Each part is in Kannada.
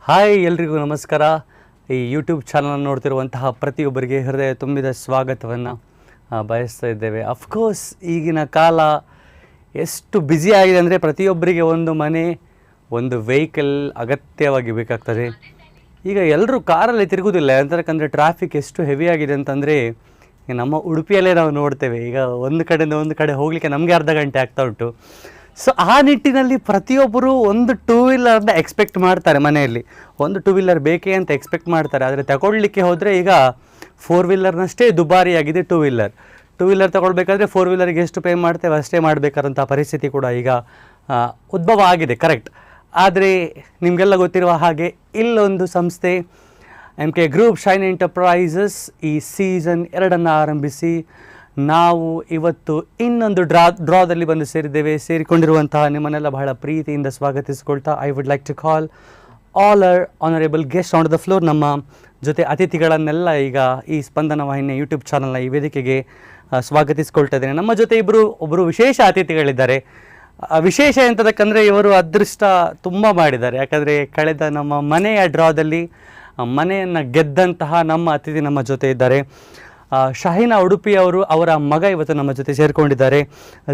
ಹಾಯ್ ಎಲ್ರಿಗೂ ನಮಸ್ಕಾರ. ಈ ಯೂಟ್ಯೂಬ್ ಚಾನಲ್ ನೋಡ್ತಿರುವಂತಹ ಪ್ರತಿಯೊಬ್ಬರಿಗೆ ಹೃದಯ ತುಂಬಿದ ಸ್ವಾಗತವನ್ನು ಬಯಸ್ತಾ ಇದ್ದೇವೆ. ಅಫ್ಕೋರ್ಸ್ ಈಗಿನ ಕಾಲ ಎಷ್ಟು ಬ್ಯುಸಿ ಆಗಿದೆ ಅಂದರೆ ಪ್ರತಿಯೊಬ್ಬರಿಗೆ ಒಂದು ಮನೆ, ಒಂದು ವೆಹಿಕಲ್ ಅಗತ್ಯವಾಗಿ ಬೇಕಾಗ್ತದೆ. ಈಗ ಎಲ್ಲರೂ ಕಾರಲ್ಲಿ ತಿರುಗೋದಿಲ್ಲ, ಯಾಕಂದರೆ ಟ್ರಾಫಿಕ್ ಎಷ್ಟು ಹೆವಿ ಆಗಿದೆ ಅಂತಂದರೆ ನಮ್ಮ ಉಡುಪಿಯಲ್ಲೇ ನಾವು ನೋಡ್ತೇವೆ. ಈಗ ಒಂದು ಕಡೆಯಿಂದ ಒಂದು ಕಡೆ ಹೋಗಲಿಕ್ಕೆ ನಮಗೆ ಅರ್ಧ ಗಂಟೆ ಆಗ್ತಾ ಉಂಟು. ಸೊ ಆ ನಿಟ್ಟಿನಲ್ಲಿ ಪ್ರತಿಯೊಬ್ಬರು ಒಂದು ಟೂ ವೀಲರ್ನ ಎಕ್ಸ್ಪೆಕ್ಟ್ ಮಾಡ್ತಾರೆ. ಮನೆಯಲ್ಲಿ ಒಂದು ಟೂ ವೀಲರ್ ಬೇಕೇ ಅಂತ ಎಕ್ಸ್ಪೆಕ್ಟ್ ಮಾಡ್ತಾರೆ. ಆದರೆ ತಗೊಳ್ಳಿಕ್ಕೆ ಹೋದರೆ ಈಗ ಫೋರ್ ವೀಲರ್ನಷ್ಟೇ ದುಬಾರಿಯಾಗಿದೆ ಟೂ ವೀಲರ್ ತಗೊಳ್ಬೇಕಾದ್ರೆ ಫೋರ್ ವೀಲರ್ಗೆ ಎಷ್ಟು ಪೇ ಮಾಡ್ತೇವೆ ಅಷ್ಟೇ ಮಾಡಬೇಕಾದಂಥ ಪರಿಸ್ಥಿತಿ ಕೂಡ ಈಗ ಉದ್ಭವ ಆಗಿದೆ. ಕರೆಕ್ಟ್. ಆದರೆ ನಿಮಗೆಲ್ಲ ಗೊತ್ತಿರುವ ಹಾಗೆ ಇಲ್ಲೊಂದು ಸಂಸ್ಥೆ MK ಗ್ರೂಪ್ ಶೈನ್ ಎಂಟರ್ಪ್ರೈಸಸ್ ಈ ಸೀಸನ್ 2 ಆರಂಭಿಸಿ ನಾವು ಇವತ್ತು ಇನ್ನೊಂದು ಡ್ರಾದಲ್ಲಿ ಬಂದು ಸೇರಿಕೊಂಡಿರುವಂತಹ ನಿಮ್ಮನ್ನೆಲ್ಲ ಬಹಳ ಪ್ರೀತಿಯಿಂದ ಸ್ವಾಗತಿಸಿಕೊಳ್ತಾ I would like to call all our honourable guest on the floor. ನಮ್ಮ ಜೊತೆ ಅತಿಥಿಗಳನ್ನೆಲ್ಲ ಈಗ ಈ ಸ್ಪಂದನ ವಾಹಿನಿಯ ಯೂಟ್ಯೂಬ್ ಚಾನಲ್ನ ಈ ವೇದಿಕೆಗೆ ಸ್ವಾಗತಿಸ್ಕೊಳ್ತಾ ಇದ್ದೇನೆ. ನಮ್ಮ ಜೊತೆ ಒಬ್ಬರು ವಿಶೇಷ ಅತಿಥಿಗಳಿದ್ದಾರೆ. ವಿಶೇಷ ಎಂತದಕ್ಕಂದರೆ ಇವರು ಅದೃಷ್ಟ ತುಂಬ ಮಾಡಿದ್ದಾರೆ. ಯಾಕಂದರೆ ಕಳೆದ ನಮ್ಮ ಮನೆಯ ಡ್ರಾದಲ್ಲಿ ಮನೆಯನ್ನು ಗೆದ್ದಂತಹ ನಮ್ಮ ಅತಿಥಿ ನಮ್ಮ ಜೊತೆ ಇದ್ದಾರೆ. ಶಹೀನಾ ಉಡುಪಿ ಅವರು, ಅವರ ಮಗ ಇವತ್ತು ನಮ್ಮ ಜೊತೆ ಸೇರಿಕೊಂಡಿದ್ದಾರೆ.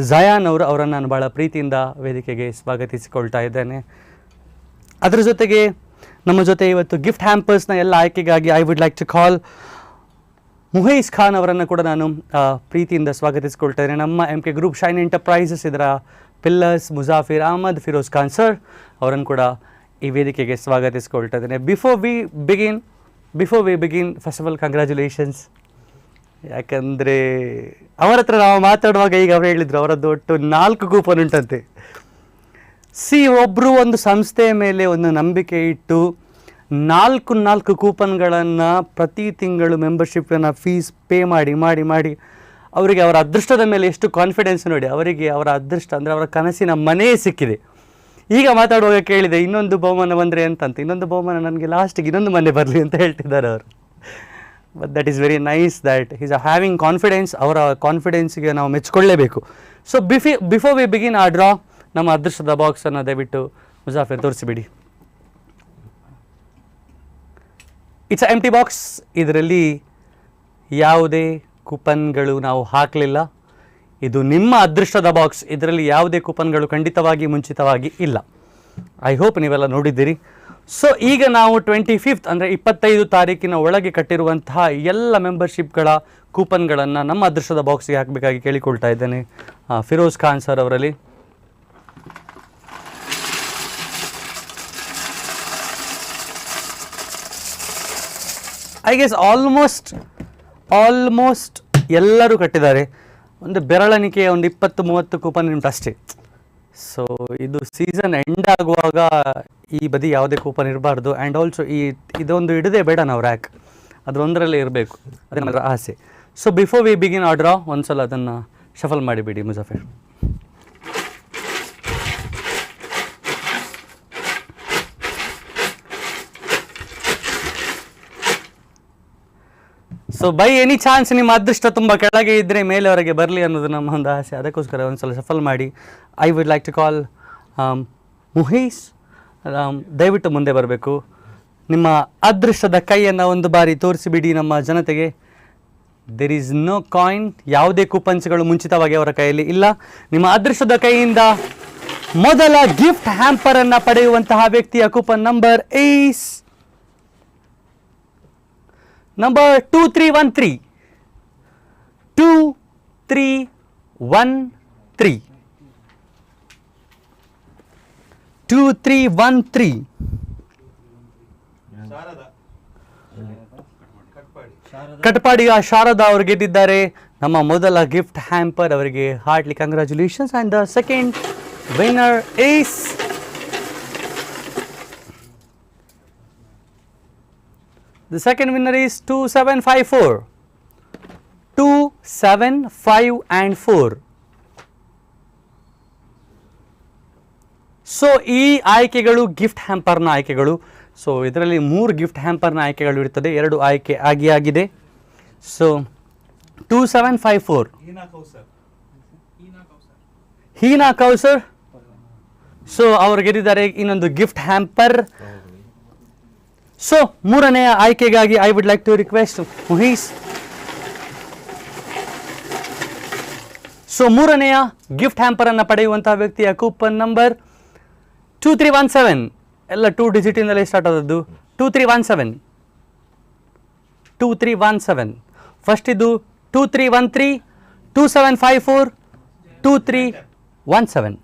ಜಯಾನ್ ಅವರು, ಅವರನ್ನು ನಾನು ಭಾಳ ಪ್ರೀತಿಯಿಂದ ವೇದಿಕೆಗೆ ಸ್ವಾಗತಿಸಿಕೊಳ್ತಾ ಇದ್ದೇನೆ. ಅದರ ಜೊತೆಗೆ ನಮ್ಮ ಜೊತೆ ಇವತ್ತು ಗಿಫ್ಟ್ ಹ್ಯಾಂಪರ್ಸ್ನ ಎಲ್ಲ ಆಯ್ಕೆಗಾಗಿ ಐ ವುಡ್ ಲೈಕ್ ಟು ಕಾಲ್ ಮುಹೈಸ್ ಖಾನ್ ಅವರನ್ನು ಕೂಡ ನಾನು ಪ್ರೀತಿಯಿಂದ ಸ್ವಾಗತಿಸಿಕೊಳ್ತಾ ಇದ್ದೇನೆ. ನಮ್ಮ MK ಗ್ರೂಪ್ ಶೈನ್ ಎಂಟರ್ಪ್ರೈಸಸ್ ಇದರ ಪಿಲ್ಲರ್ಸ್ ಮುಜಾಫಿರ್ ಅಹಮದ್ ಫಿರೋಜ್ ಖಾನ್ ಸರ್ ಅವರನ್ನು ಕೂಡ ಈ ವೇದಿಕೆಗೆ ಸ್ವಾಗತಿಸಿಕೊಳ್ತಾ ಇದ್ದೇನೆ. Before we begin first of all congratulations. ಯಾಕಂದರೆ ಅವರ ಹತ್ರ ನಾವು ಮಾತಾಡುವಾಗ ಈಗ ಅವರು ಹೇಳಿದರು ಅವರದ್ದು ಒಟ್ಟು 4 ಕೂಪನ್ ಉಂಟಂತೆ. ಒಬ್ಬರು ಒಂದು ಸಂಸ್ಥೆಯ ಮೇಲೆ ಒಂದು ನಂಬಿಕೆ ಇಟ್ಟು 4 ಕೂಪನ್ಗಳನ್ನು ಪ್ರತಿ ತಿಂಗಳು ಮೆಂಬರ್ಶಿಪ್ಪನ್ನು ಫೀಸ್ ಪೇ ಮಾಡಿ ಅವರಿಗೆ ಅವರ ಅದೃಷ್ಟದ ಮೇಲೆ ಎಷ್ಟು ಕಾನ್ಫಿಡೆನ್ಸ್ ನೋಡಿ. ಅವರಿಗೆ ಅವರ ಅದೃಷ್ಟ ಅಂದರೆ ಅವರ ಕನಸಿನ ಮನೆಯೇ ಸಿಕ್ಕಿದೆ. ಈಗ ಮಾತಾಡುವಾಗ ಕೇಳಿದೆ ಇನ್ನೊಂದು ಬಹುಮಾನ ಬಂದರೆ ಅಂತಂತ. ಇನ್ನೊಂದು ಬಹುಮಾನ ನನಗೆ ಲಾಸ್ಟಿಗೆ ಇನ್ನೊಂದು ಮನೆ ಬರಲಿ ಅಂತ ಹೇಳ್ತಿದ್ದಾರೆ ಅವರು. But that is very nice that is having confidence. ಅವರ ಕಾನ್ಫಿಡೆನ್ಸ್ಗೆ ನಾವು ಮೆಚ್ಚಿಕೊಳ್ಳೇಬೇಕು. ಸೊ ಬಿಫೋರ್ ವಿ ಬಿಗಿನ್ ಆ ಡ್ರಾ, ನಮ್ಮ ಅದೃಷ್ಟದ ಬಾಕ್ಸನ್ನು ದಯವಿಟ್ಟು ಮುಜಾಫಿರ್ ತೋರಿಸಿಬಿಡಿ. It's empty box. ಇದರಲ್ಲಿ ಯಾವುದೇ ಕೂಪನ್ಗಳು ನಾವು ಹಾಕಲಿಲ್ಲ. ಇದು ನಿಮ್ಮ ಅದೃಷ್ಟದ ಬಾಕ್ಸ್. ಇದರಲ್ಲಿ ಯಾವುದೇ ಕೂಪನ್ಗಳು ಖಂಡಿತವಾಗಿ ಮುಂಚಿತವಾಗಿ ಇಲ್ಲ. ಐ ಹೋಪ್ ನೀವೆಲ್ಲ ನೋಡಿದ್ದೀರಿ. ಸೊ ಈಗ ನಾವು 25th ಅಂದರೆ 25 ತಾರೀಕಿನ ಒಳಗೆ ಕಟ್ಟಿರುವಂತಹ ಎಲ್ಲ ಮೆಂಬರ್ಶಿಪ್ಗಳ ಕೂಪನ್ಗಳನ್ನು ನಮ್ಮ ಅದೃಷ್ಟದ ಬಾಕ್ಸ್ಗೆ ಹಾಕಬೇಕಾಗಿ ಕೇಳಿಕೊಳ್ತಾ ಇದ್ದೇನೆ ಫಿರೋಜ್ ಖಾನ್ ಸರ್ ಅವರಲ್ಲಿ. ಐ ಗೆಸ್ ಆಲ್ಮೋಸ್ಟ್ ಎಲ್ಲರೂ ಕಟ್ಟಿದ್ದಾರೆ. ಒಂದು ಬೆರಳೆಣಿಕೆಯ ಒಂದು 20-30 ಕೂಪನ್ ನಿಮ್ದು ಅಷ್ಟೇ. ಸೊ ಇದು ಸೀಸನ್ ಎಂಡ್ ಆಗುವಾಗ ಈ ಬದಿ ಯಾವುದೇ ಕೂಪನ್ ಇರಬಾರ್ದು. ಆ್ಯಂಡ್ ಆಲ್ಸೋ ಇದೊಂದು ಇಡದೆ ಬೇಡ ನಾವು ರ್ಯಾಕ್, ಅದರೊಂದರಲ್ಲೇ ಇರಬೇಕು, ಅದೇ ನನ್ನ ಆಸೆ. So before we begin order ಒಂದು ಸಲ ಅದನ್ನು ಶಫಲ್ ಮಾಡಿಬಿಡಿ ಮುಜಾಫಿರ್. ಸೊ ಬೈ ಎನಿ ಚಾನ್ಸ್ ನಿಮ್ಮ ಅದೃಷ್ಟ ತುಂಬ ಕೆಳಗೆ ಇದ್ದರೆ ಮೇಲೆವರೆಗೆ ಬರಲಿ ಅನ್ನೋದು ನಮ್ಮ ಒಂದು ಆಸೆ. ಅದಕ್ಕೋಸ್ಕರ ಒಂದು ಸಲ ಶಫಲ್ ಮಾಡಿ. ಐ ವುಡ್ ಲೈಕ್ ಟು ಕಾಲ್ ಮುಹೀಸ್. ದಯವಿಟ್ಟು ಮುಂದೆ ಬರಬೇಕು. ನಿಮ್ಮ ಅದೃಷ್ಟದ ಕೈಯನ್ನು ಒಂದು ಬಾರಿ ತೋರಿಸಿಬಿಡಿ ನಮ್ಮ ಜನತೆಗೆ. ದೇರ್ ಈಸ್ ನೋ ಕಾಯಿನ್, ಯಾವುದೇ ಕೂಪನ್ಸ್ಗಳು ಮುಂಚಿತವಾಗಿ ಅವರ ಕೈಯಲ್ಲಿ ಇಲ್ಲ. ನಿಮ್ಮ ಅದೃಷ್ಟದ ಕೈಯಿಂದ ಮೊದಲ ಗಿಫ್ಟ್ ಹ್ಯಾಂಪರನ್ನು ಪಡೆಯುವಂತಹ ವ್ಯಕ್ತಿಯ ಕೂಪನ್ ನಂಬರ್ ಈಸ್ ನಂಬರ್ 2313 2313 2313 ಕಟ್ಪಾಡಿಯ ಶಾರದಾ ಅವರು ಗೆದ್ದಿದ್ದಾರೆ ನಮ್ಮ ಮೊದಲ ಗಿಫ್ಟ್ ಹ್ಯಾಂಪರ್. ಅವರಿಗೆ heartly congratulations. And the second winner is The second winner is 2754. 275 and 4. So ಈ ಆಯ್ಕೆಗಳು ಗಿಫ್ಟ್ ಹ್ಯಾಂಪರ್ನ ಆಯ್ಕೆಗಳು. ಸೊ ಇದರಲ್ಲಿ 3 ಗಿಫ್ಟ್ ಹ್ಯಾಂಪರ್ನ ಆಯ್ಕೆಗಳು ಇರ್ತದೆ. 2 ಆಯ್ಕೆ ಆಗಿದೆ. ಸೊ 2754 ಹೀನಾ ಕೌಸರ್. ಸೊ ಅವರು ಗೆದ್ದಿದ್ದಾರೆ ಇನ್ನೊಂದು ಗಿಫ್ಟ್ ಹ್ಯಾಂಪರ್. ಸೊ ಮೂರನೆಯ ಆಯ್ಕೆಗಾಗಿ I would like to request ಮುಹೀಸ್. ಸೊ ಮೂರನೆಯ ಗಿಫ್ಟ್ ಹ್ಯಾಂಪರ್ ಅನ್ನು ಪಡೆಯುವಂತಹ ವ್ಯಕ್ತಿಯ ಕೂಪನ್ ನಂಬರ್ 2317. ಎಲ್ಲ 2 ಡಿಜಿಟಿಂದಲೇ ಸ್ಟಾರ್ಟ್ ಆದದ್ದು. 2317. ಫಸ್ಟ್ ಇದು 2313, 2754, 2317.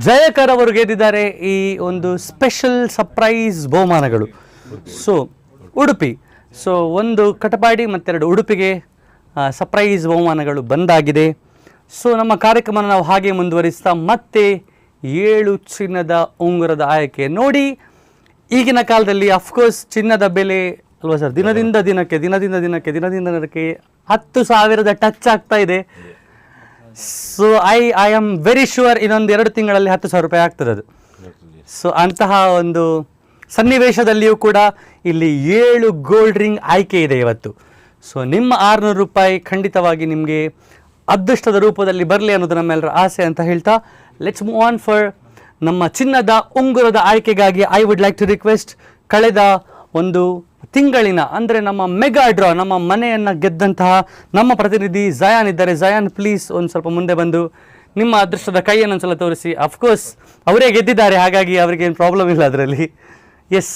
ಜಯಕರ್ ಅವರು ಗೆದ್ದಿದ್ದಾರೆ ಈ ಒಂದು ಸ್ಪೆಷಲ್ ಸರ್ಪ್ರೈಸ್ ಬಹುಮಾನಗಳು. ಸೊ ಉಡುಪಿ, ಸೊ ಒಂದು ಕಟಪಾಡಿ ಮತ್ತೆರಡು ಉಡುಪಿಗೆ ಸರ್ಪ್ರೈಸ್ ಬಹುಮಾನಗಳು ಬಂದಾಗಿದೆ. ಸೊ ನಮ್ಮ ಕಾರ್ಯಕ್ರಮ ನಾವು ಹಾಗೆ ಮುಂದುವರಿಸ್ತಾ ಮತ್ತೆ 7 ಚಿನ್ನದ ಉಂಗುರದ ಆಯ್ಕೆ. ನೋಡಿ, ಈಗಿನ ಕಾಲದಲ್ಲಿ ಅಫ್ಕೋರ್ಸ್ ಚಿನ್ನದ ಬೆಲೆ ಅಲ್ವಾ ಸರ್, ದಿನದಿಂದ ದಿನಕ್ಕೆ 10,000 ಟಚ್ ಆಗ್ತಾ ಇದೆ. So I am very sure ಇನ್ನೊಂದು 2 ತಿಂಗಳಲ್ಲಿ 10,000 ರೂಪಾಯಿ ಆಗ್ತದೆ ಅದು. ಸೊ ಅಂತಹ ಒಂದು ಸನ್ನಿವೇಶದಲ್ಲಿಯೂ ಕೂಡ ಇಲ್ಲಿ 7 ಗೋಲ್ಡ್ ರಿಂಗ್ ಆಯ್ಕೆ ಇದೆ ಇವತ್ತು. ಸೊ ನಿಮ್ಮ 600 ರೂಪಾಯಿ ಖಂಡಿತವಾಗಿ ನಿಮಗೆ ಅದೃಷ್ಟದ ರೂಪದಲ್ಲಿ ಬರಲಿ ಅನ್ನೋದು ನಮ್ಮೆಲ್ಲರ ಆಸೆ ಅಂತ ಹೇಳ್ತಾ, ಲೆಟ್ಸ್ ಮೂವ್ ಆನ್ ಫಾರ್ ನಮ್ಮ ಚಿನ್ನದ ಉಂಗುರದ ಆಯ್ಕೆಗಾಗಿ I would like to request ಕಳೆದ ಒಂದು ತಿಂಗಳಿನ ಅಂದರೆ ನಮ್ಮ ಮೆಗಾ ಡ್ರಾ, ನಮ್ಮ ಮನೆಯನ್ನು ಗೆದ್ದಂತಹ ನಮ್ಮ ಪ್ರತಿನಿಧಿ ಜಯಾನ್ ಇದ್ದಾರೆ. ಜಯಾನ್ ಪ್ಲೀಸ್ ಒಂದು ಸ್ವಲ್ಪ ಮುಂದೆ ಬಂದು ನಿಮ್ಮ ಅದೃಷ್ಟದ ಕೈಯನ್ನು ಒಂದ್ಸಲ ತೋರಿಸಿ. ಅಫ್ಕೋರ್ಸ್ ಅವರೇ ಗೆದ್ದಿದ್ದಾರೆ, ಹಾಗಾಗಿ ಅವರಿಗೇನು ಪ್ರಾಬ್ಲಮ್ ಇಲ್ಲ ಅದರಲ್ಲಿ. ಎಸ್,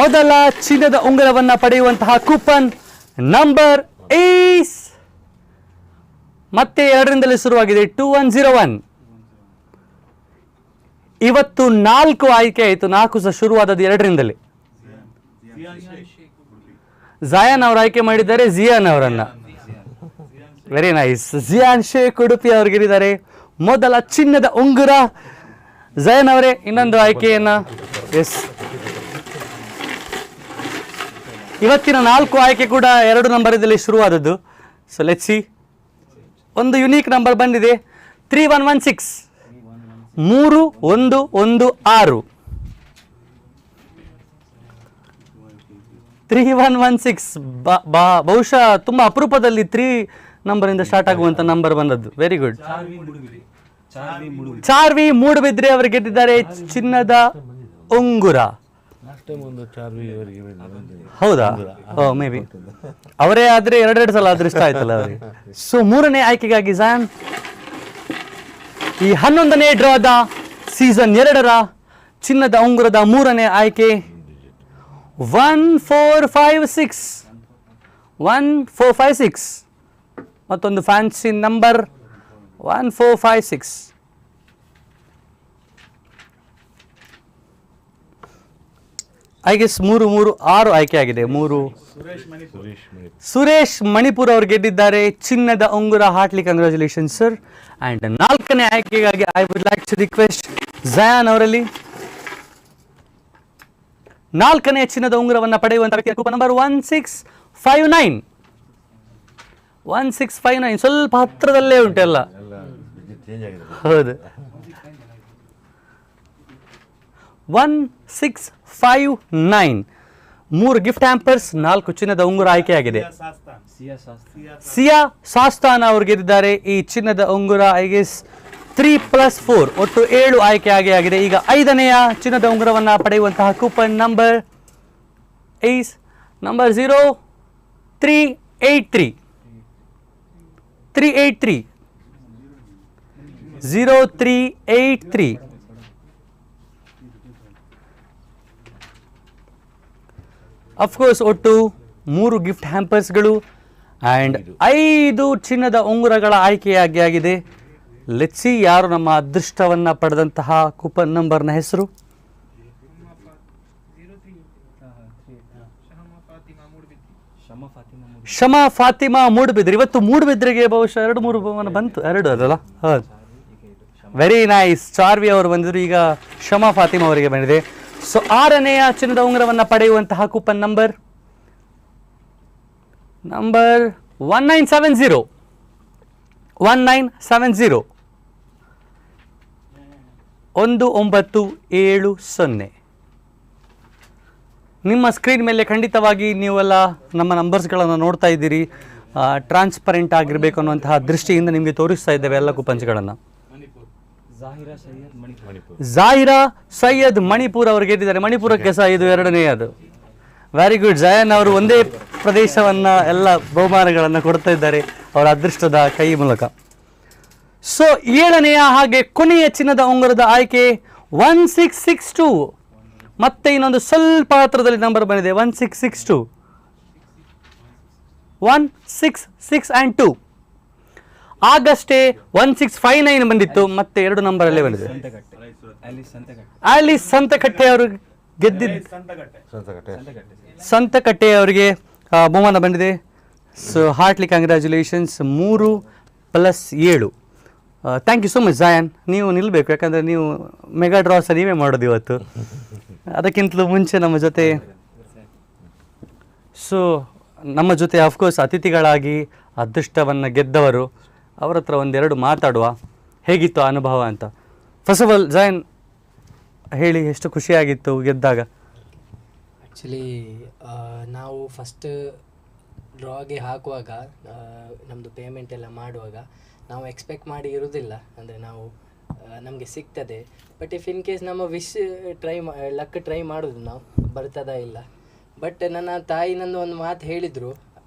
ಮೊದಲ ಚಿನ್ನದ ಉಂಗುರವನ್ನು ಪಡೆಯುವಂತಹ ಕೂಪನ್ ನಂಬರ್ ಈಸ್ ಮತ್ತೆ 2ರಿಂದಲೇ ಶುರುವಾಗಿದೆ 2101. ಇವತ್ತು 4 ಆಯ್ಕೆ ಆಯಿತು, 4 ಸಹ ಶುರುವಾದದ್ದು 2ರಿಂದಲೇ. ಜಯಾನ್ ಅವರು ಆಯ್ಕೆ ಮಾಡಿದ್ದಾರೆ ಜಿಯಾನ್ ಅವರನ್ನ. Very nice. ಜಿಯಾನ್ ಶೇಖ್ ಉಡುಪಿ ಅವರು ಗೆದ್ದಿದ್ದಾರೆ ಮೊದಲ ಚಿನ್ನದ ಉಂಗುರ. ಜಯಾನ್ ಅವರೇ ಇನ್ನೊಂದು ಆಯ್ಕೆಯನ್ನ. ಎಸ್, ಇವತ್ತಿನ 4 ಆಯ್ಕೆ ಕೂಡ 2 ನಂಬರದಲ್ಲಿ ಶುರುವಾದದ್ದು. ಸೊ ಲೆಟ್ಸ್ ಸಿ, ಒಂದು ಯುನೀಕ್ ನಂಬರ್ ಬಂದಿದೆ 3116, 3116, 3116. ಬಹುಶಃ ತುಂಬಾ ಅಪರೂಪದಲ್ಲಿ 3 ನಂಬರಿಂದ ಸ್ಟಾರ್ಟ್ ಆಗುವಂತ ನಂಬರ್ ಬಂದದ್ದು. Very good. ಚಾರ್ವಿ ಮೂಡುಬಿದ್ರೆ ಅವರು ಗೆದ್ದಿದ್ದಾರೆ ಚಿನ್ನದ ಉಂಗುರ. ಹೌದಾ? ಮೇ ಬಿ ಅವರೇ ಆದ್ರೆ 2 ಸಲ ಅದೃಷ್ಟ ಆಯ್ತಲ್ಲ ಅವರಿಗೆ. ಸೊ ಮೂರನೇ ಆಯ್ಕೆಗಾಗಿ ಜಾನ್ ಈ 11ನೇ ಡ್ರಾದ ಸೀಸನ್ 2ರ ಚಿನ್ನದ ಉಂಗುರದ ಮೂರನೇ ಆಯ್ಕೆ 1456. ಮತ್ತೊಂದು ಫ್ಯಾನ್ಸಿ ನಂಬರ್ 1456. ಐ ಗೆಸ್ 6 ಆಯ್ಕೆ ಆಗಿದೆ. ಸುರೇಶ್ ಮಣಿಪುರ್ ಅವರು ಗೆದ್ದಿದ್ದಾರೆ ಚಿನ್ನದ ಉಂಗುರ. Hartley congratulation sir. ಅಂಡ್ 4ನೇ ಆಯ್ಕೆಗಾಗಿ I would like to request Zayan ಅವರಲ್ಲಿ 4ನೇ ಚಿನ್ನದ ಉಂಗುರವನ್ನು ಪಡೆಯುವಂತ ವ್ಯಕ್ತಿಯ ಕೂಪನ್ ನಂಬರ್ 1659. ಸ್ವಲ್ಪ ಹತ್ರದಲ್ಲೇ ಉಂಟೆಲ್ಲ. ಹೌದು, 1659. 3 ಗಿಫ್ಟ್ ಹ್ಯಾಂಪರ್ಸ್, 4 ಚಿನ್ನದ ಉಂಗುರ ಆಯ್ಕೆಯಾಗಿದೆ. ಸಿಯಾ ಸಾಸ್ತಾನ್ ಅವರು ಗೆದ್ದಿದ್ದಾರೆ ಈ ಚಿನ್ನದ ಉಂಗುರ. ಐ ಗೆಸ್ 3+4 ಒಟ್ಟು 7 ಆಯ್ಕೆ ಆಗಿದೆ. ಈಗ 5ನೆಯ ಚಿನ್ನದ ಉಂಗುರವನ್ನು ಪಡೆಯುವಂತಹ coupon number is number 0383. 0383. Of course ಒಟ್ಟು 3 ಗಿಫ್ಟ್ ಹ್ಯಾಂಪರ್ಸ್ಗಳು ಆ್ಯಂಡ್ 5 ಚಿನ್ನದ ಉಂಗುರಗಳ ಆಯ್ಕೆಯಾಗಿದೆ. ಲೆಟ್ಸ್ ಸಿ ಯಾರು ನಮ್ಮ ಅದೃಷ್ಟವನ್ನು ಪಡೆದಂತಹ ಕೂಪನ್ ನಂಬರ್ನ ಹೆಸರು. ಶಮಾ ಫಾತಿಮಾ ಮೂಡುಬಿದ್ರೆ. ಇವತ್ತು ಮೂಡುಬಿದ್ರೆಗೆ ಬಹುಶಃ 2-3 ಬಹುಮಾನ ಬಂತು. 2 ಅದಲ್ಲ? ಹೌದು, ವೆರಿ ನೈಸ್. ಚಾರ್ವಿ ಅವರು ಬಂದಿದ್ರು, ಈಗ ಶಮಾ ಫಾತಿಮಾ ಅವರಿಗೆ ಬಂದಿದೆ. ಸೊ 6ನೆಯ ಚಿನ್ನದ ಉಂಗುರವನ್ನು ಪಡೆಯುವಂತಹ ಕೂಪನ್ ನಂಬರ್ 1970. 1970. ನಿಮ್ಮ ಸ್ಕ್ರೀನ್ ಮೇಲೆ ಖಂಡಿತವಾಗಿ ನೀವೆಲ್ಲ ನಮ್ಮ ನಂಬರ್ಸ್ಗಳನ್ನು ನೋಡ್ತಾ ಇದ್ದೀರಿ. ಟ್ರಾನ್ಸ್ಪರೆಂಟ್ ಆಗಿರಬೇಕು ಅನ್ನುವಂತಹ ದೃಷ್ಟಿಯಿಂದ ನಿಮಗೆ ತೋರಿಸ್ತಾ ಇದ್ದೇವೆ ಎಲ್ಲ ಕೂಪನ್ಸ್ಗಳನ್ನು. ಜಾಹಿರಾ ಸೈಯದ್ ಮಣಿಪುರ್ ಅವರು ಗೆದ್ದಿದ್ದಾರೆ. ಮಣಿಪುರಕ್ಕೆ ಸಹ ಇದು 2ನೇಯದು. Very good. ಜಯನ್ ಅವರು ಒಂದೇ ಪ್ರದೇಶವನ್ನ ಎಲ್ಲ ಬಹುಮಾನಗಳನ್ನು ಕೊಡ್ತಾ ಇದ್ದಾರೆ ಅವರ ಅದೃಷ್ಟದ ಕೈ ಮೂಲಕ. ಸೊ 7ನೇಯ ಹಾಗೆ ಕೊನೆಯ ಚಿನ್ನದ ಉಂಗುರದ ಆಯ್ಕೆ 1662. ಮತ್ತೆ ಇನ್ನೊಂದು ಸ್ವಲ್ಪ ಹತ್ರದಲ್ಲಿ ನಂಬರ್ ಬಂದಿದೆ 1662, 166 and 2. ಆಗಷ್ಟೇ 1659 ಬಂದಿತ್ತು, ಮತ್ತೆ 2 ನಂಬರಲ್ಲೇ ಬಂದಿದೆ. ಆಲಿಸ್ ಸಂತಕಟ್ಟೆ ಅವರು ಗೆದ್ದಿದ್ದು. ಸಂತಕಟ್ಟೆ ಅವರಿಗೆ ಬಹುಮಾನ ಬಂದಿದೆ. So heartly congratulations. 3+7. Thank you so much Joyan. ನೀವು ನಿಲ್ಲಬೇಕು, ಯಾಕಂದರೆ ನೀವು ಮೆಗಾ ಡ್ರಾಸ್ ನೀವೇ ಮಾಡೋದು ಇವತ್ತು. ಅದಕ್ಕಿಂತಲೂ ಮುಂಚೆ ನಮ್ಮ ಜೊತೆ ನಮ್ಮ ಜೊತೆ ಅಫ್ಕೋರ್ಸ್ ಅತಿಥಿಗಳಾಗಿ ಅದೃಷ್ಟವನ್ನು ಗೆದ್ದವರು, ಅವ್ರ ಹತ್ರ ಒಂದೆರಡು ಮಾತಾಡುವ. ಹೇಗಿತ್ತು ಅನುಭವ ಅಂತ. ಫಸ್ಟ್ ಆಫ್ ಆಲ್ ಜಾಯನ್ ಹೇಳಿ, ಎಷ್ಟು ಖುಷಿಯಾಗಿತ್ತು ಗೆದ್ದಾಗ? ಆ್ಯಕ್ಚುಲಿ ನಾವು ಫಸ್ಟ್ ಡ್ರಾಗೆ ಹಾಕುವಾಗ ನಮ್ಮದು ಪೇಮೆಂಟ್ ಎಲ್ಲ ಮಾಡುವಾಗ ನಾವು ಎಕ್ಸ್ಪೆಕ್ಟ್ ಮಾಡಿ ಇರೋದಿಲ್ಲ, ಅಂದರೆ ನಾವು ನಮಗೆ ಸಿಗ್ತದೆ. ಬಟ್ ಇಫ್ ಇನ್ ಕೇಸ್ ನಮ್ಮ ವಿಶ್ ಲಕ್ ಟ್ರೈ ಮಾಡೋದು ನಾವು ಬರ್ತದಾ ಇಲ್ಲ. ಬಟ್ ನನ್ನ ತಾಯಿ ನಂದು ಒಂದು ಮಾತು ಹೇಳಿದರು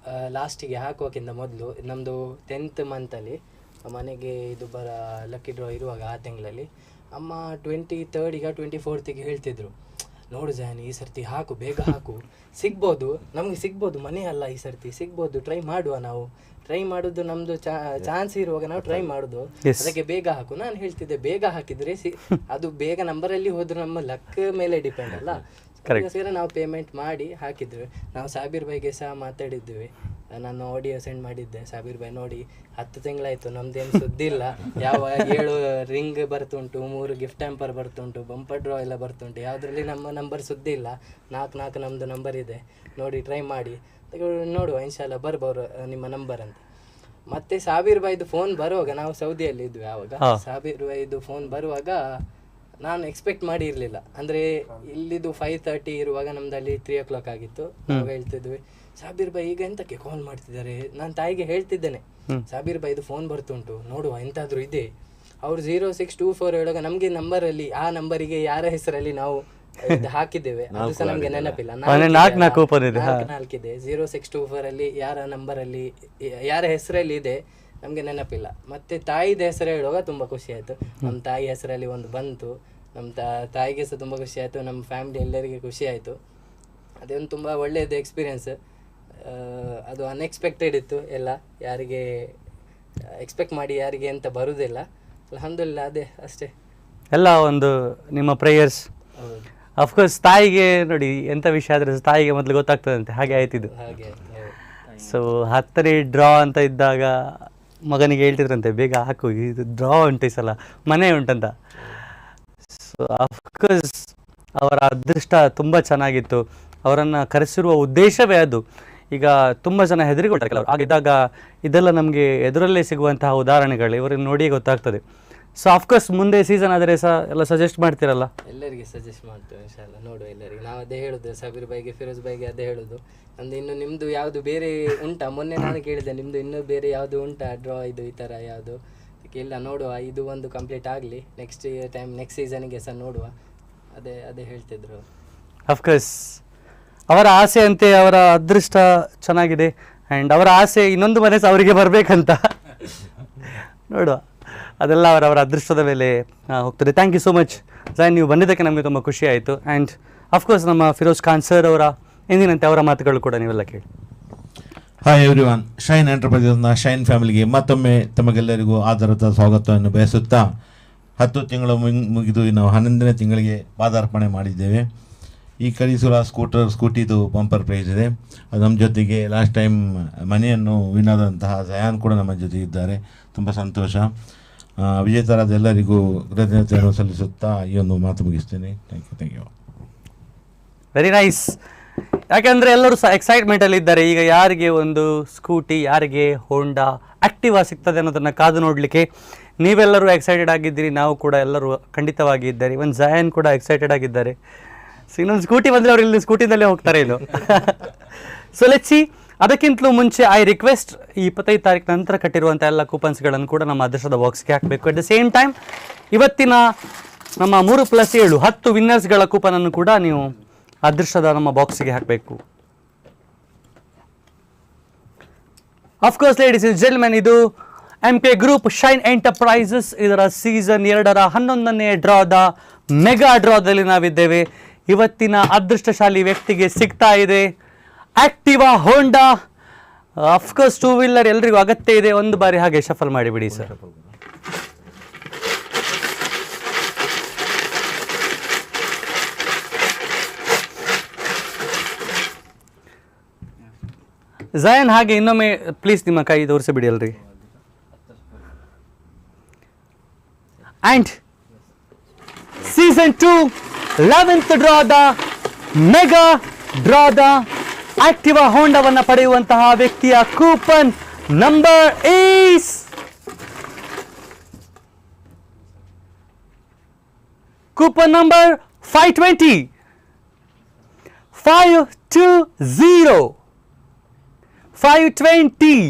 ಲಾಸ್ಟಿಗೆ ಹಾಕೋಕ್ಕಿಂತ ಮೊದಲು. ನಮ್ಮದು 10th ಮಂತಲ್ಲಿ ಮನೆಗೆ ಇದು ಲಕ್ಕಿ ಡ್ರಾ ಇರುವಾಗ ಆ ತಿಂಗಳಲ್ಲಿ ಅಮ್ಮ 23rd 24th ಹೇಳ್ತಿದ್ರು, ನೋಡು ಜಾನ್ ಈ ಸರ್ತಿ ಹಾಕು, ಬೇಗ ಹಾಕು, ಸಿಗ್ಬೋದು, ನಮಗೆ ಸಿಗ್ಬೋದು, ಮನೆ ಅಲ್ಲ ಈ ಸರ್ತಿ ಸಿಗ್ಬೋದು, ಟ್ರೈ ಮಾಡುವ, ನಾವು ಟ್ರೈ ಮಾಡೋದು ನಮ್ಮದು ಚಾನ್ಸ್ ಇರುವಾಗ ನಾವು ಟ್ರೈ ಮಾಡೋದು, ಅದಕ್ಕೆ ಬೇಗ ಹಾಕು. ನಾನು ಹೇಳ್ತಿದ್ದೆ ಬೇಗ ಹಾಕಿದರೆ ಅದು ಬೇಗ ನಂಬರಲ್ಲಿ ಹೋದ್ರೆ ನಮ್ಮ ಲಕ್ ಮೇಲೆ ಡಿಪೆಂಡ್ ಅಲ್ಲ. ಅದಕ್ಕೋಸ್ಕರ ನಾವು ಪೇಮೆಂಟ್ ಮಾಡಿ ಹಾಕಿದ್ವಿ. ನಾವು ಸಾಬೀರ್ ಬೈಗೆ ಸಹ ಮಾತಾಡಿದ್ವಿ, ನಾನು ಆಡಿಯೋ ಸೆಂಡ್ ಮಾಡಿದ್ದೆ. ಸಾಬೀರ್ ಬೈ ನೋಡಿ 10 ತಿಂಗಳಾಯಿತು ನಮ್ದೇನು ಸುದ್ದಿ ಇಲ್ಲ, ಯಾವ 7 ರಿಂಗ್ ಬರ್ತುಂಟು, 3 ಗಿಫ್ಟ್ ಟ್ಯಾಂಪರ್ ಬರ್ತುಂಟು, ಬಂಪರ್ ಡ್ರಾ ಎಲ್ಲ ಬರ್ತುಂಟು, ಯಾವುದ್ರಲ್ಲಿ ನಮ್ಮ ನಂಬರ್ ಸುದ್ದಿ ಇಲ್ಲ, 4 ನಮ್ಮದು ನಂಬರ್ ಇದೆ, ನೋಡಿ ಟ್ರೈ ಮಾಡಿ ನೋಡುವ, ಇನ್ಶಾಲ್ಲ ಬರ್ಬೋದು ನಿಮ್ಮ ನಂಬರ್ ಅಂತ. ಮತ್ತೆ ಸಾಬೀರ್ ಬಾಯ್ದು ಫೋನ್ ಬರುವಾಗ, ನಾವು ಸೌದಿಯಲ್ಲಿ ಇದ್ವಿ ಆವಾಗ, ಸಾಬೀರ್ ಬಾಯ್ದು ಫೋನ್ ಬರುವಾಗ ನಾನು ಎಕ್ಸ್ಪೆಕ್ಟ್ ಮಾಡಿ ಇರಲಿಲ್ಲ. ಅಂದರೆ ಇಲ್ಲಿದು 5:30 ಇರುವಾಗ ನಮ್ದಲ್ಲಿ 3 o'clock ಆಗಿತ್ತು. ನಾವು ಹೇಳ್ತಿದ್ವಿ ಸಾಬೀರ್ ಬಾಯ್ ಈಗ ಎಂತಕ್ಕೆ ಕಾಲ್ ಮಾಡ್ತಿದ್ದಾರೆ. ನಾನು ತಾಯಿಗೆ ಹೇಳ್ತಿದ್ದೇನೆ, ಸಾಬೀರ್ ಬಾಯ್ದು ಫೋನ್ ಬರ್ತುಂಟು, ನೋಡುವ ಎಂತಾದರೂ ಇದೆ. ಅವ್ರು 0624 ಹೇಳುವಾಗ ನಮಗೆ ನಂಬರಲ್ಲಿ ಆ ನಂಬರಿಗೆ ಯಾರ ಹೆಸರಲ್ಲಿ ನಾವು ಹಾಕಿದ್ದೇವೆ ಅದು ಸಹ ನಮಗೆ ನೆನಪಿಲ್ಲ. 4 0624 ಅಲ್ಲಿ ಯಾರ ನಂಬರಲ್ಲಿ ಯಾರ ಹೆಸರಲ್ಲಿ ಇದೆ ನಮಗೆ ನೆನಪಿಲ್ಲ. ಮತ್ತೆ ತಾಯಿದ ಹೆಸರು ಹೇಳುವಾಗ ತುಂಬ ಖುಷಿ ಆಯಿತು. ನಮ್ಮ ತಾಯಿ ಹೆಸರಲ್ಲಿ ಒಂದು ಬಂತು, ನಮ್ಮ ತಾಯಿಗೆ ಸಹ ತುಂಬ ಖುಷಿ ಆಯಿತು, ನಮ್ಮ ಫ್ಯಾಮಿಲಿ ಎಲ್ಲರಿಗೆ ಖುಷಿ ಆಯಿತು. ಅದೊಂದು ತುಂಬ ಒಳ್ಳೆಯದು ಎಕ್ಸ್ಪೀರಿಯೆನ್ಸ್. ಅದು ಅನ್ಎಕ್ಸ್ಪೆಕ್ಟೆಡ್ ಇತ್ತು ಎಲ್ಲ, ಯಾರಿಗೆ ಎಕ್ಸ್ಪೆಕ್ಟ್ ಮಾಡಿ ಯಾರಿಗೆ ಅಂತ ಬರುವುದಿಲ್ಲ. ಅಲ್ಹಮ್ದುಲಿಲ್ಲಾಹ್, ಅದೇ ಅಷ್ಟೇ. ಎಲ್ಲ ಒಂದು ನಿಮ್ಮ ಪ್ರೇಯರ್ಸ್. ಅಫ್ಕೋರ್ಸ್ ತಾಯಿಗೆ ನೋಡಿ ಎಂಥ ವಿಷಯ ಆದರೆ ತಾಯಿಗೆ ಮೊದಲು ಗೊತ್ತಾಗ್ತದಂತೆ, ಹಾಗೆ ಆಯ್ತಿದ್ದು. ಸೊ 10ನೇ ಡ್ರಾ ಅಂತ ಇದ್ದಾಗ ಮಗನಿಗೆ ಹೇಳ್ತಿದ್ರಂತೆ, ಬೇಗ ಹಾಕು, ಇದು ಡ್ರಾ ಉಂಟು ಈ ಸಲ, ಮನೆ ಉಂಟಂತ. ಸೊ ಅಫ್ಕೋರ್ಸ್ ಅವರ ಅದೃಷ್ಟ ತುಂಬ ಚೆನ್ನಾಗಿತ್ತು. ಅವರನ್ನು ಕರೆಸಿರುವ ಉದ್ದೇಶವೇ ಅದು. ಈಗ ತುಂಬ ಜನ ಹೆದರಿಕೊಳ್ತಾರೆ ಕೆಲವರು, ಆಗಿದ್ದಾಗ ಇದೆಲ್ಲ ನಮಗೆ ಎದುರಲ್ಲೇ ಸಿಗುವಂತಹ ಉದಾಹರಣೆಗಳು ಇವರನ್ನು ನೋಡಿಯೇ ಗೊತ್ತಾಗ್ತದೆ. ಸೊ ಅಫ್ಕೋರ್ಸ್ ಮುಂದೆ ಸೀಸನ್ ಆದರೆ ಸಹ ಎಲ್ಲ ಸಜೆಸ್ಟ್ ಮಾಡ್ತೀರಲ್ಲ? ಎಲ್ಲರಿಗೆ ಸಜೆಸ್ಟ್ ಮಾಡ್ತೇವೆ ಇನ್ಶಾಲ್ಲ, ನೋಡುವ ಎಲ್ಲರಿಗೆ. ನಾವು ಅದೇ ಹೇಳೋದು, ಸಾಬೀರ್ ಬಾಯ್ಗೆ, ಫಿರೋಜ್ ಬಾಯ್ಗೆ ಅದೇ ಹೇಳೋದು. ನಮ್ದು ಇನ್ನು ನಿಮ್ಮದು ಯಾವುದು ಬೇರೆ ಉಂಟಾ? ಮೊನ್ನೆ ನಾನು ಕೇಳಿದೆ, ನಿಮ್ಮದು ಇನ್ನೂ ಬೇರೆ ಯಾವುದು ಉಂಟಾ ಡ್ರಾ ಇದು ಈ ಥರ ಯಾವುದು? ಇಲ್ಲ, ನೋಡುವ, ಇದು ಒಂದು ಕಂಪ್ಲೀಟ್ ಆಗಲಿ, ನೆಕ್ಸ್ಟ್ ಸೀಸನ್ಗೆ ಸಹ ನೋಡುವ, ಅದೇ ಹೇಳ್ತಿದ್ರು. ಅಫ್ಕೋರ್ಸ್ ಅವರ ಆಸೆ ಅಂತೆ, ಅವರ ಅದೃಷ್ಟ ಚೆನ್ನಾಗಿದೆ. ಆ್ಯಂಡ್ ಅವರ ಆಸೆ ಇನ್ನೊಂದು ಮನೆ ಸಹ ಅವರಿಗೆ ಬರಬೇಕಂತ. ನೋಡುವ, ಅದೆಲ್ಲ ಅವರವರ ಅದೃಷ್ಟದ ಮೇಲೆ ಹೋಗ್ತದೆ. Thank you so much Joyan, ನೀವು ಬಂದಿದ್ದಕ್ಕೆ ನಮಗೆ ತುಂಬ ಖುಷಿ ಆಯಿತು. ಆ್ಯಂಡ್ ಅಫ್ಕೋರ್ಸ್ ನಮ್ಮ ಫಿರೋಜ್ ಖಾನ್ ಸರ್ ಅವರ ಎಂದಿನಂತೆ ಅವರ ಮಾತುಗಳು ಕೂಡ ನೀವೆಲ್ಲ ಕೇಳಿ. ಹಾಯ್ ಎವ್ರಿವನ್, ಶೈನ್ ಎಂಟರ್ಪ್ರೈಸಸ್ನ ಶೈನ್ ಫ್ಯಾಮಿಲಿಗೆ ಮತ್ತೊಮ್ಮೆ ತಮಗೆಲ್ಲರಿಗೂ ಆಧಾರದ ಸ್ವಾಗತವನ್ನು ಬಯಸುತ್ತಾ, 10 ತಿಂಗಳು ಮುಗಿದು ನಾವು 11ನೇ ತಿಂಗಳಿಗೆ ಪಾದಾರ್ಪಣೆ ಮಾಡಿದ್ದೇವೆ. ಈ ಕಳಿಸುವ ಸ್ಕೂಟಿದು ಬಂಪರ್ ಪ್ರೈಸ್ ಇದೆ. ಅದು ನಮ್ಮ ಜೊತೆಗೆ ಲಾಸ್ಟ್ ಟೈಮ್ ಮನೆಯನ್ನು ವಿನ್ ಆದಂತಹ ಜಯಾನ್ ಕೂಡ ನಮ್ಮ ಜೊತೆ ಇದ್ದಾರೆ. ತುಂಬ ಸಂತೋಷ. ವಿಜೇತರಾದ ಎಲ್ಲರಿಗೂ ಕೃತಜ್ಞತೆಯನ್ನು ಸಲ್ಲಿಸುತ್ತಾ ಈ ಒಂದು ಮಾತು ಮುಗಿಸ್ತೇನೆ. Thank you. Very nice. ಯಾಕೆಂದರೆ ಎಲ್ಲರೂ ಸಹ ಎಕ್ಸೈಟ್ಮೆಂಟಲ್ಲಿ ಇದ್ದಾರೆ. ಈಗ ಯಾರಿಗೆ ಒಂದು ಸ್ಕೂಟಿ, ಯಾರಿಗೆ ಹೋಂಡಾ ಆ್ಯಕ್ಟಿವಾ ಸಿಗ್ತದೆ ಅನ್ನೋದನ್ನು ಕಾದು ನೋಡಲಿಕ್ಕೆ ನೀವೆಲ್ಲರೂ ಎಕ್ಸೈಟೆಡ್ ಆಗಿದ್ದೀರಿ. ನಾವು ಕೂಡ ಎಲ್ಲರೂ ಖಂಡಿತವಾಗಿ ಇದ್ದಾರೆ. ಇವನ್ ಜಯಾನ್ ಕೂಡ ಎಕ್ಸೈಟೆಡ್ ಆಗಿದ್ದಾರೆ. ಸೊ ಇನ್ನೊಂದು ಸ್ಕೂಟಿ ಬಂದರೆ ಅವ್ರು ಇಲ್ಲಿ ಸ್ಕೂಟಿನಲ್ಲೇ ಹೋಗ್ತಾರೆ ಇದು. ಸೊ ಲೆಟ್ಸ್ ಸಿ ಅದಕ್ಕಿಂತಲೂ ಮುಂಚೆ ಐ ರಿಕ್ವೆಸ್ಟ್ ಈ 25 ತಾರೀಕು ನಂತರ ಕಟ್ಟಿರುವಂಥ ಎಲ್ಲ ಕೂಪನ್ಸ್ಗಳನ್ನು ಕೂಡ ನಮ್ಮ ಅದೃಷ್ಟದ ಬಾಕ್ಸ್ಗೆ ಹಾಕಬೇಕು. ಅಟ್ ದ ಸೇಮ್ ಟೈಮ್ ಇವತ್ತಿನ ನಮ್ಮ 3+7 10 ವಿನ್ನರ್ಸ್ಗಳ ಕೂಪನನ್ನು ಕೂಡ ನೀವು ಅದೃಷ್ಟದ ನಮ್ಮ ಬಾಕ್ಸಿಗೆ ಹಾಕಬೇಕು. ಅಫ್ಕೋರ್ಸ್ ಲೇಡೀಸ್ ಅಂಡ್ ಜೆಂಟಲ್ಮೆನ್, ಇದು MK ಗ್ರೂಪ್ ಶೈನ್ ಎಂಟರ್ಪ್ರೈಸಸ್ ಇದರ ಸೀಸನ್ 2ರ 11ನೇ ಡ್ರಾದ ಮೆಗಾ ಡ್ರಾದಲ್ಲಿ ನಾವಿದ್ದೇವೆ. ಇವತ್ತಿನ ಅದೃಷ್ಟಶಾಲಿ ವ್ಯಕ್ತಿಗೆ ಸಿಗ್ತಾ ಇದೆ ಆಕ್ಟಿವಾ ಹೋಂಡಾ. ಅಫ್ಕೋರ್ಸ್ 2 ವೀಲರ್ ಎಲ್ರಿಗೂ ಅಗತ್ಯ ಇದೆ. ಒಂದು ಬಾರಿ ಹಾಗೆ ಶಫಲ್ ಮಾಡಿಬಿಡಿ ಸರ್. ಝಯನ್ ಹಾಗೆ ಇನ್ನೊಮ್ಮೆ ಪ್ಲೀಸ್ ನಿಮ್ಮ ಕೈ ತೋರಿಸಿಬಿಡಿ ಅಲ್ರಿ. ಆ್ಯಂಡ್ ಸೀಸನ್ 2 11th ಡ್ರಾದ ಮೆಗಾ ಡ್ರಾದ ಆಕ್ಟಿವಾ ಹೋಂಡಾವನ್ನು ಪಡೆಯುವಂತಹ ವ್ಯಕ್ತಿಯ coupon number is coupon number 520 520 520.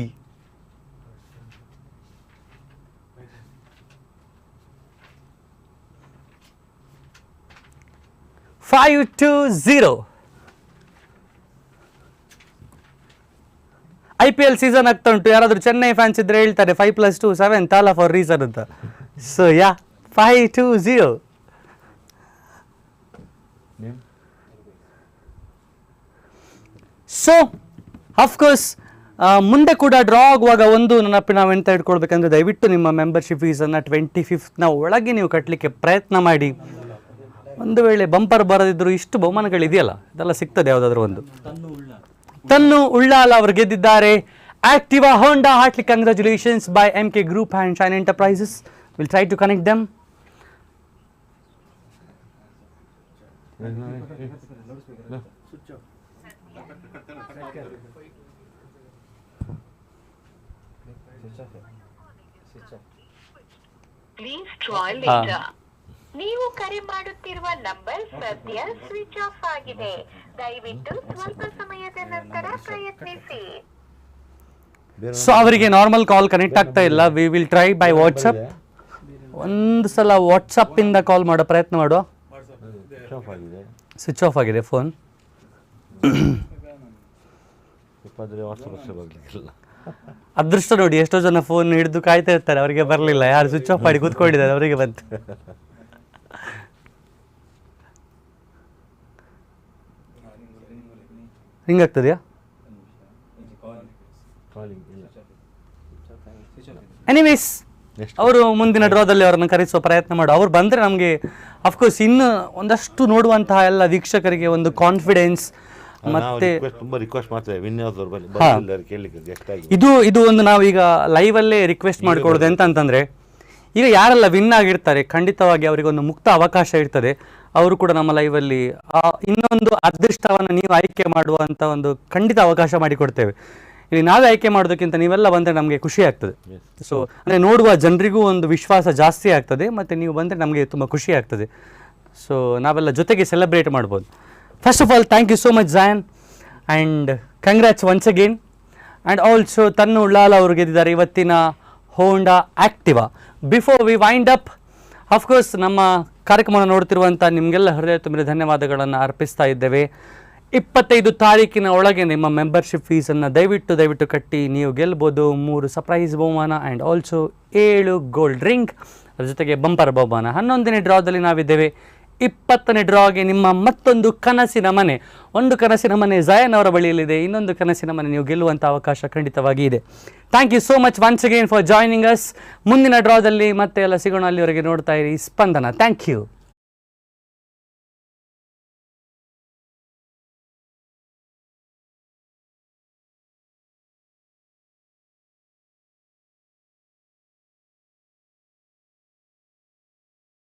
IPL season ಆಗ್ತಾ ಉಂಟು. ಯಾರಾದರೂ ಚೆನ್ನೈ ಫ್ಯಾನ್ಸ್ ಇದ್ರೆ ಹೇಳ್ತಾರೆ 5+2 7 ತಾಲ ಫಾರ್ ರೀಸನ್ ಅಂತ. So ya 520. ಸೊ ಅಫ್ಕೋರ್ಸ್ ಮುಂದೆ ಕೂಡ ಡ್ರಾ ಆಗುವಾಗ ಒಂದು ನಾವು ಎಂತ ಇಟ್ಕೊಳ್ಬೇಕಂದ್ರೆ ದಯವಿಟ್ಟು ನಿಮ್ಮ ಮೆಂಬರ್ಶಿಪ್ ಫೀಸನ್ನು 25th ಒಳಗೆ ನೀವು ಕಟ್ಟಲಿಕ್ಕೆ ಪ್ರಯತ್ನ ಮಾಡಿ. ಒಂದು ವೇಳೆ ಬಂಪರ್ ಬರದಿದ್ರು ಇಷ್ಟು ಬಹುಮಾನಗಳಿದೆಯಲ್ಲ ಇದೆಲ್ಲ ಸಿಗ್ತದೆ. ಯಾವುದಾದ್ರೂ ಒಂದು ತನ್ನು ಉಳ್ಳಾಲ ಅವರು ಗೆದ್ದಿದ್ದಾರೆ Activa Honda. Heartly congratulations by MK group and Shine Enterprises. Will try to connect them. Please try later. ನೀವು ಕರೆ ಮಾಡುತ್ತಿರುವ ನಂಬರ್ ಸದ್ಯ ಸ್ವಿಚ್ ಆಫ್ ಆಗಿದೆ. ದಯವಿಟ್ಟು ಸ್ವಲ್ಪ ಸಮಯದ ನಂತರ ಪ್ರಯತ್ನಿಸಿ. ಸೊ ಅವರಿಗೆ ನಾರ್ಮಲ್ ಕಾಲ್ ಕನೆಕ್ಟ್ ಆಗ್ತಾ ಇಲ್ಲ. We will try by WhatsApp. ಒಂದು ಸಲ ವಾಟ್ಸಪ್ ಇಂದ ಕಾಲ್ ಮಾಡೋ ಪ್ರಯತ್ನ ಮಾಡುವ. ಸ್ವಿಚ್ ಆಫ್ ಆಗಿದೆ ಫೋನ್. ಅದೃಷ್ಟ ನೋಡಿ, ಎಷ್ಟೋ ಜನ ಫೋನ್ ಹಿಡಿದು ಕಾಯ್ತಾ ಇರ್ತಾರೆ, ಅವರಿಗೆ ಬರಲಿಲ್ಲ. ಯಾರು ಸ್ವಿಚ್ ಆಫ್ ಮಾಡಿ ಕೂತ್ಕೊಂಡಿದ್ದಾರೆ, ಅವರಿಗೆ ಬಂತು. ಹಿಂಗಾಗ್ತದೆಯಾ? ಎನಿವೇಸ್ ಅವರು ಮುಂದಿನ ಡ್ರಾದಲ್ಲಿ ಅವರನ್ನು ಕರೆಸುವ ಪ್ರಯತ್ನ ಮಾಡು. ಅವ್ರು ಬಂದರೆ ನಮಗೆ ಅಫ್ಕೋರ್ಸ್ ಇನ್ನು ಒಂದಷ್ಟು ನೋಡುವಂತಹ ಎಲ್ಲ ವೀಕ್ಷಕರಿಗೆ ಒಂದು ಕಾನ್ಫಿಡೆನ್ಸ್. ಮತ್ತೆ ತುಂಬಾ ರಿಕ್ವೆಸ್ಟ್ ಮಾಡ್ತೇವೆ ಇದು ಒಂದು ನಾವು ಈಗ ಲೈವಲ್ಲೇ ರಿಕ್ವೆಸ್ಟ್ ಮಾಡ್ಕೊಳ್ಳೋದು ಅಂತಂದ್ರೆ, ಈಗ ಯಾರೆಲ್ಲ ವಿನ್ ಆಗಿರ್ತಾರೆ ಖಂಡಿತವಾಗಿ ಅವರಿಗೆ ಒಂದು ಮುಕ್ತ ಅವಕಾಶ ಇರ್ತದೆ. ಅವರು ಕೂಡ ನಮ್ಮ ಲೈವಲ್ಲಿ ಇನ್ನೊಂದು ಅದೃಷ್ಟವನ್ನು ನೀವು ಆಯ್ಕೆ ಮಾಡುವಂಥ ಒಂದು ಖಂಡಿತ ಅವಕಾಶ ಮಾಡಿಕೊಡ್ತೇವೆ. ಇಲ್ಲಿ ನಾವೇ ಆಯ್ಕೆ ಮಾಡೋದಕ್ಕಿಂತ ನೀವೆಲ್ಲ ಬಂದರೆ ನಮಗೆ ಖುಷಿ ಆಗ್ತದೆ. ಸೊ ಅಂದರೆ ನೋಡುವ ಜನರಿಗೂ ಒಂದು ವಿಶ್ವಾಸ ಜಾಸ್ತಿ ಆಗ್ತದೆ, ಮತ್ತು ನೀವು ಬಂದರೆ ನಮಗೆ ತುಂಬ ಖುಷಿ ಆಗ್ತದೆ. ಸೊ ನಾವೆಲ್ಲ ಜೊತೆಗೆ ಸೆಲೆಬ್ರೇಟ್ ಮಾಡ್ಬೋದು. First of all thank you so much Zayan, and congrats once again. And also ತನ್ನು ಉಳ್ಳಾಲ ಅವರು ಗೆದ್ದಿದ್ದಾರೆ ಇವತ್ತಿನ Honda Activa. Before we wind up, of course ನಮ್ಮ ಕಾರ್ಯಕ್ರಮವನ್ನು ನೋಡ್ತಿರುವಂಥ ನಿಮಗೆಲ್ಲ ಹೃದಯ ತುಂಬಿದ ಧನ್ಯವಾದಗಳನ್ನು ಅರ್ಪಿಸ್ತಾ ಇದ್ದೇವೆ. 25 ತಾರೀಕಿನ ಒಳಗೆ ನಿಮ್ಮ ಮೆಂಬರ್ಶಿಪ್ ಫೀಸನ್ನು ದಯವಿಟ್ಟು ಕಟ್ಟಿ ನೀವು ಗೆಲ್ಬೋದು 3 ಸರ್ಪ್ರೈಸ್ ಬಹುಮಾನ ಆ್ಯಂಡ್ ಆಲ್ಸೋ 7 ಗೋಲ್ಡ್ ರಿಂಗ್, ಅದ್ರ ಜೊತೆಗೆ ಬಂಪರ್ ಬಹುಮಾನ. 11ನೇ ಡ್ರಾದಲ್ಲಿ ನಾವಿದ್ದೇವೆ. 20ನೇ ಡ್ರಾಗೆ ನಿಮ್ಮ ಮತ್ತೊಂದು ಕನಸಿನ ಮನೆ. ಒಂದು ಕನಸಿನ ಮನೆ ಝಯಾನ್ ಅವರ ಬಳಿಯಲ್ಲಿದೆ, ಇನ್ನೊಂದು ಕನಸಿನ ಮನೆ ನೀವು ಗೆಲ್ಲುವಂಥ ಅವಕಾಶ ಖಂಡಿತವಾಗಿ ಇದೆ. Thank you so much once again for joining us. ಮುಂದಿನ ಡ್ರಾದಲ್ಲಿ ಮತ್ತೆ ಎಲ್ಲ ಸಿಗೋಣ. ಅಲ್ಲಿವರೆಗೆ ನೋಡ್ತಾ ಇರಿ ಸ್ಪಂದನ. Thank you.